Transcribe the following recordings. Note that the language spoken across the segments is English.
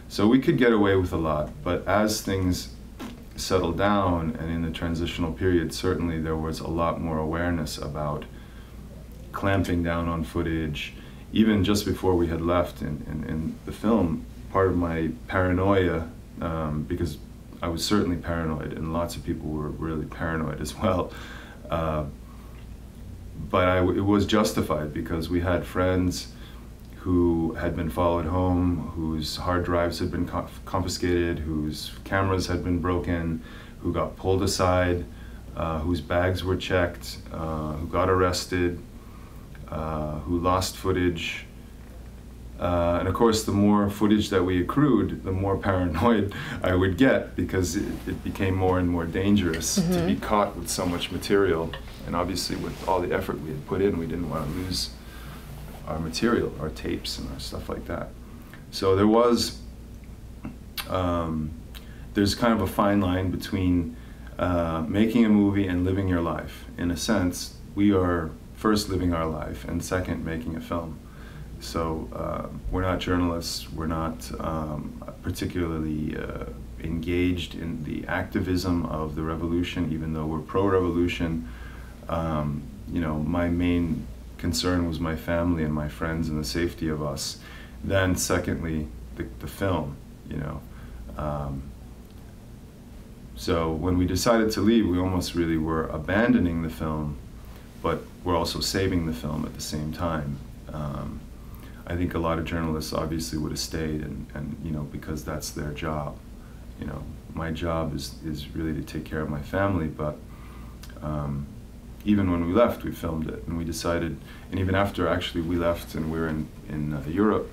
So we could get away with a lot, but as things settled down and in the transitional period, certainly there was a lot more awareness about clamping down on footage. Even just before we had left in the film, part of my paranoia, because I was certainly paranoid, and lots of people were really paranoid as well, but it was justified because we had friends who had been followed home, whose hard drives had been confiscated, whose cameras had been broken, who got pulled aside, whose bags were checked, who got arrested, who lost footage. And of course, the more footage that we accrued, the more paranoid I would get, because it became more and more dangerous to be caught with so much material. And obviously, with all the effort we had put in, we didn't want to lose our material, our tapes and our stuff like that. So there was, there's kind of a fine line between making a movie and living your life. In a sense, we are first living our life, and second, making a film. So we're not journalists, we're not particularly engaged in the activism of the revolution, even though we're pro-revolution. You know, my main concern was my family and my friends and the safety of us. Then secondly, the film, you know. So when we decided to leave, we almost really were abandoning the film, but we're also saving the film at the same time. I think a lot of journalists obviously would have stayed, and you know, because that's their job. You know, my job is really to take care of my family, but even when we left, we filmed it, and we decided, and even after actually we left and we were in Europe,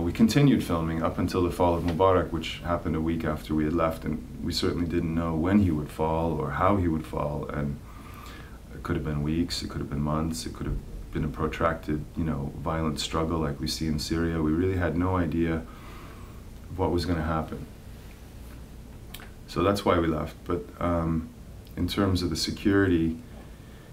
we continued filming up until the fall of Mubarak, which happened a week after we had left, and we certainly didn't know when he would fall or how he would fall, and it could have been weeks, it could have been months, it could have been a protracted, you know, violent struggle like we see in Syria. We really had no idea what was going to happen. So that's why we left. But in terms of the security,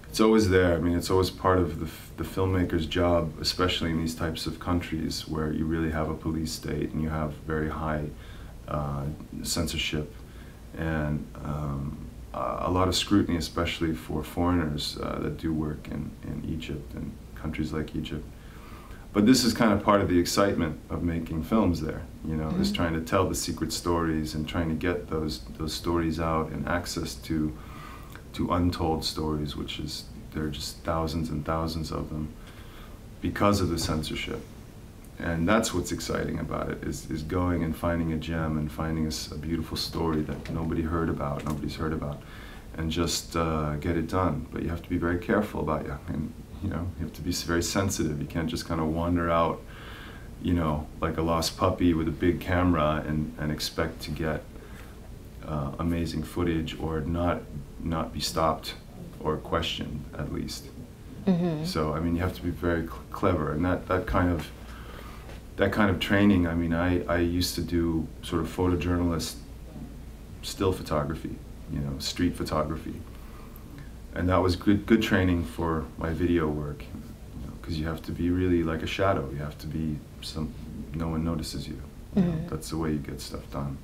it's always there. I mean, it's always part of the filmmaker's job, especially in these types of countries where you really have a police state and you have very high censorship and a lot of scrutiny, especially for foreigners that do work in Egypt and countries like Egypt. But this is kind of part of the excitement of making films there, you know, is trying to tell the secret stories and trying to get those stories out and access to untold stories, which is, there are just thousands and thousands of them because of the censorship. And that's what's exciting about it, is going and finding a gem and finding a beautiful story that nobody's heard about, and just get it done. But you have to be very careful about it, and you know, you have to be very sensitive. You can't just kind of wander out, you know, like a lost puppy with a big camera and expect to get amazing footage or not be stopped or questioned, at least. So I mean, you have to be very clever, and that kind of training. I mean, I used to do sort of photojournalist still photography, you know, street photography, and that was good training for my video work, because you have to be really like a shadow. You have to be no one notices you. You know, that's the way you get stuff done.